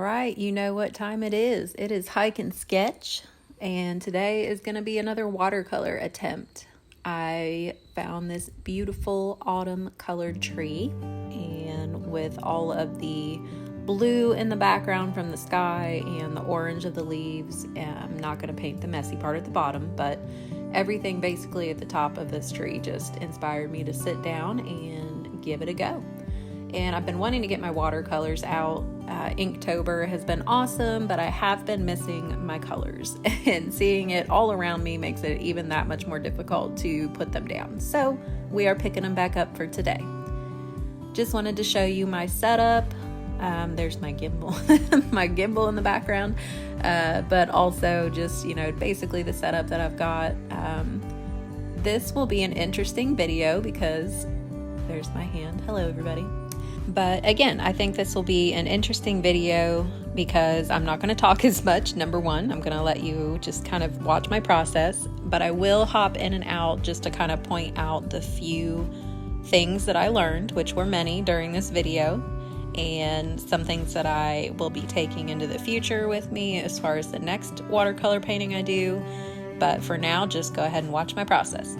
right, you know what time it is. It is hike and sketch, and today is going to be another watercolor attempt. I found this beautiful autumn colored tree, and with all of the blue in the background from the sky and the orange of the leaves, I'm not going to paint the messy part at the bottom, but everything basically at the top of this tree just inspired me to sit down and give it a go. And I've been wanting to get my watercolors out. Inktober has been awesome, but I have been missing my colors, and seeing it all around me makes it even that much more difficult to put them down. So we are picking them back up for today. Just wanted to show you my setup. There's my gimbal, my gimbal in the background, but also just, basically the setup that I've got. This will be an interesting video because there's my hand. Hello, everybody. But again, I think this will be an interesting video because I'm not going to talk as much. Number one, I'm going to let you just kind of watch my process, but I will hop in and out just to kind of point out the few things that I learned, which were many during this video, and some things that I will be taking into the future with me as far as the next watercolor painting I do. But for now, just go ahead and watch my process.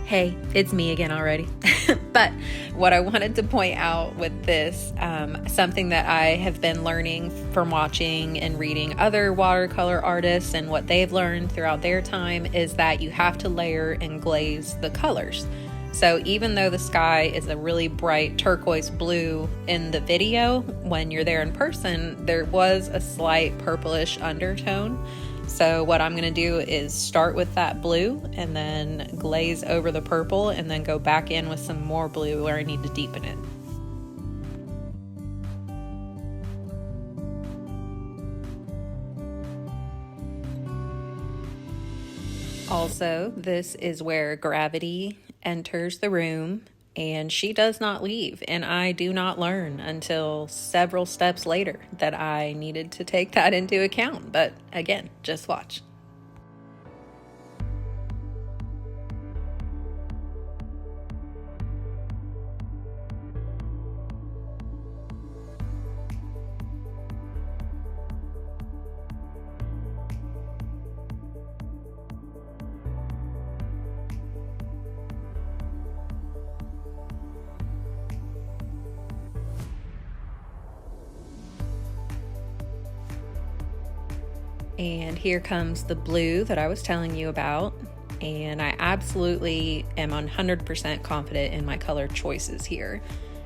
Hey, it's me again already. But what I wanted to point out with this, something that I have been learning from watching and reading other watercolor artists and what they've learned throughout their time, is that you have to layer and glaze the colors. So even though the sky is a really bright turquoise blue in the video, when you're there in person, there was a slight purplish undertone. So what I'm going to do is start with that blue and then glaze over the purple and then go back in with some more blue where I need to deepen it. Also, this is where gravity enters the room, and she does not leave, and I do not learn until several steps later that I needed to take that into account. But again, just watch. And here comes the blue that I was telling you about. And I absolutely am 100% confident in my color choices here.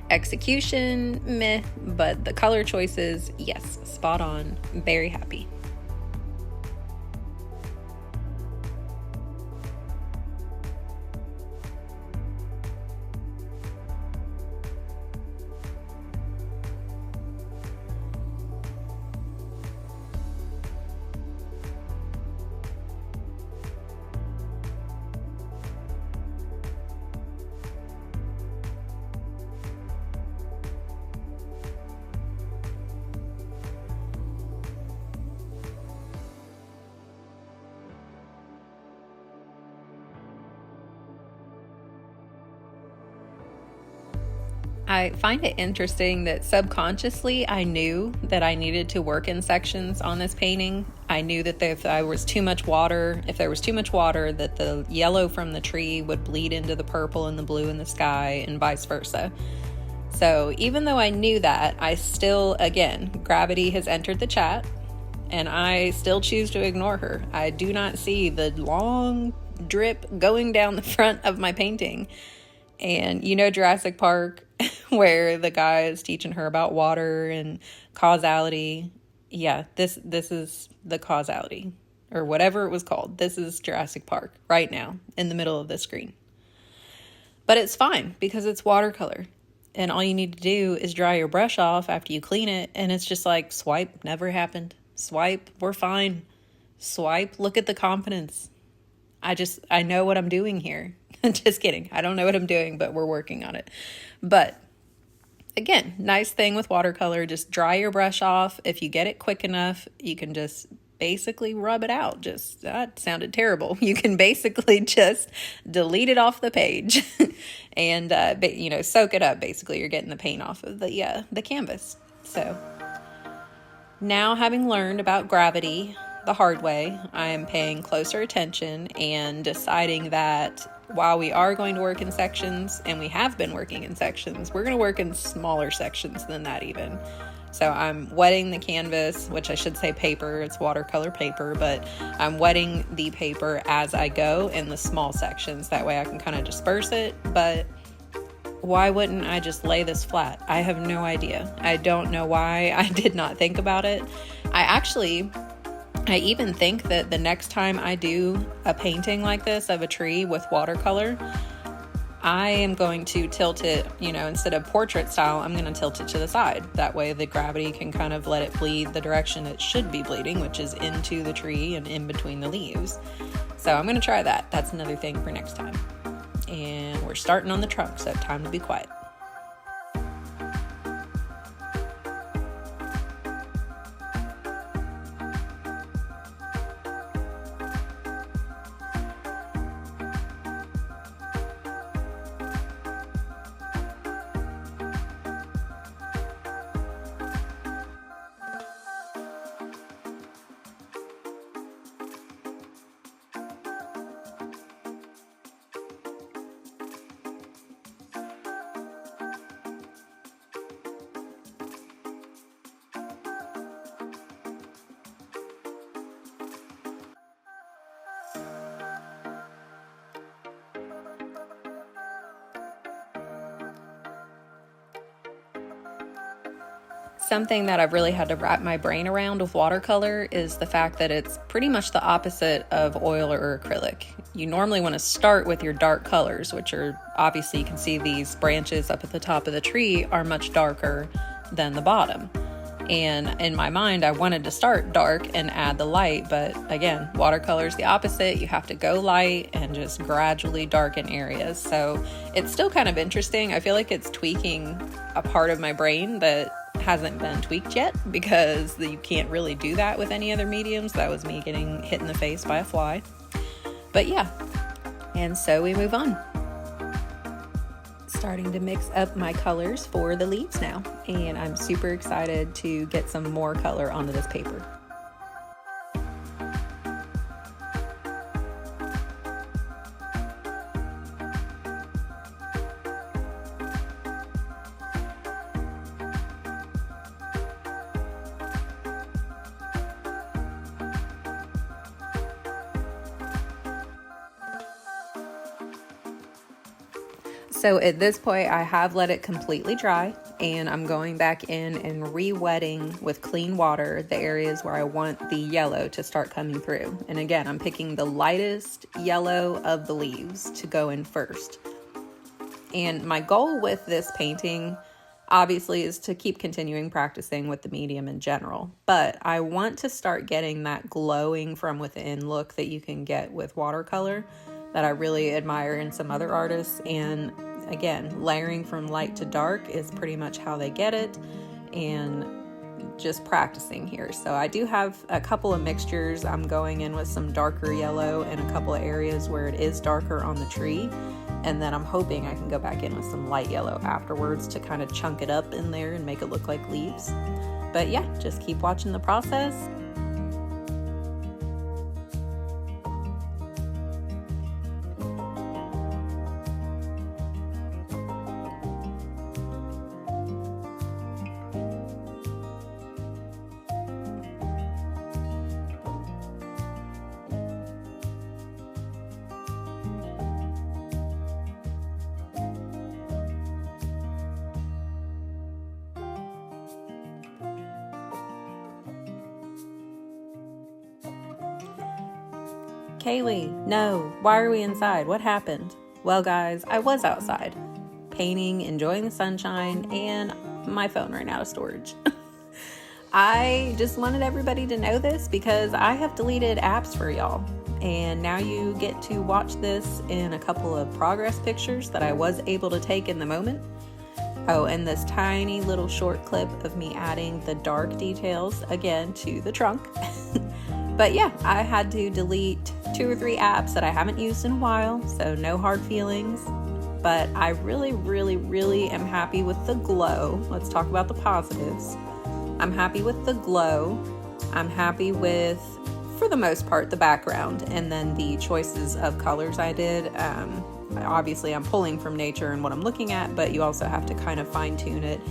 Execution, meh, but the color choices, yes, spot on, very happy. I find it interesting that subconsciously I knew that I needed to work in sections on this painting. I knew that if there was too much water, that the yellow from the tree would bleed into the purple and the blue in the sky and vice versa. So even though I knew that, I still, again, gravity has entered the chat, and I still choose to ignore her. I do not see the long drip going down the front of my painting. And Jurassic Park, where the guy is teaching her about water and causality. Yeah, this is the causality, or whatever it was called. This is Jurassic Park right now in the middle of the screen. But it's fine because it's watercolor. And all you need to do is dry your brush off after you clean it. And it's just like, swipe, never happened. Swipe, we're fine. Swipe, look at the confidence. I know what I'm doing here. Just kidding. I don't know what I'm doing, but we're working on it. But again, nice thing with watercolor, just dry your brush off. If you get it quick enough, you can just basically rub it out. Just, that sounded terrible. You can basically just delete it off the page and, soak it up. Basically, you're getting the paint off of the canvas. So now, having learned about gravity the hard way, I am paying closer attention and deciding that while we are going to work in sections, and we have been working in sections, we're going to work in smaller sections than that even. So I'm wetting the canvas, which I should say paper, it's watercolor paper, but I'm wetting the paper as I go in the small sections. That way I can kind of disperse it, but why wouldn't I just lay this flat? I have no idea. I don't know why I did not think about it. I even think that the next time I do a painting like this of a tree with watercolor, I am going to tilt it, instead of portrait style, I'm going to tilt it to the side. That way the gravity can kind of let it bleed the direction it should be bleeding, which is into the tree and in between the leaves. So I'm going to try that. That's another thing for next time. And we're starting on the trunk, so time to be quiet. Something that I've really had to wrap my brain around with watercolor is the fact that it's pretty much the opposite of oil or acrylic. You normally want to start with your dark colors, which are, obviously you can see these branches up at the top of the tree are much darker than the bottom. And in my mind, I wanted to start dark and add the light, but again, watercolor is the opposite. You have to go light and just gradually darken areas. So it's still kind of interesting. I feel like it's tweaking a part of my brain that hasn't been tweaked yet, because you can't really do that with any other mediums. That was me getting hit in the face by a fly. But yeah, and so we move on. Starting to mix up my colors for the leaves now, and I'm super excited to get some more color onto this paper. So at this point, I have let it completely dry, and I'm going back in and re-wetting with clean water the areas where I want the yellow to start coming through. And again, I'm picking the lightest yellow of the leaves to go in first. And my goal with this painting, obviously, is to keep continuing practicing with the medium in general. But I want to start getting that glowing from within look that you can get with watercolor that I really admire in some other artists. And again, layering from light to dark is pretty much how they get it, and just practicing here. So I do have a couple of mixtures. I'm going in with some darker yellow in a couple of areas where it is darker on the tree, and then I'm hoping I can go back in with some light yellow afterwards to kind of chunk it up in there and make it look like leaves. But yeah, just keep watching the process. Kaylee, no, why are we inside? What happened? Well, guys, I was outside, painting, enjoying the sunshine, and my phone ran out of storage. I just wanted everybody to know this because I have deleted apps for y'all, and now you get to watch this in a couple of progress pictures that I was able to take in the moment. Oh, and this tiny little short clip of me adding the dark details again to the trunk. But yeah, I had to delete 2 or 3 apps that I haven't used in a while, so no hard feelings. But I really, really, really am happy with the glow. Let's talk about the positives. I'm happy with the glow. I'm happy with, for the most part, the background, and then the choices of colors I did. Obviously, I'm pulling from nature and what I'm looking at, but you also have to kind of fine tune it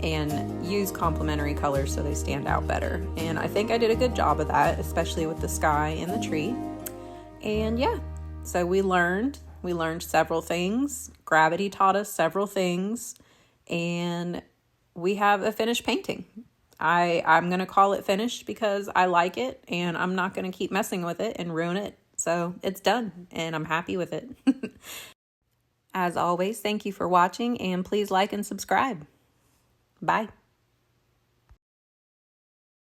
and use complementary colors so they stand out better. And I think I did a good job of that, especially with the sky and the tree. And yeah, so we learned several things. Gravity taught us several things, and we have a finished painting. I'm going to call it finished because I like it, and I'm not going to keep messing with it and ruin it. So it's done, and I'm happy with it. As always, thank you for watching, and please like and subscribe. Bye.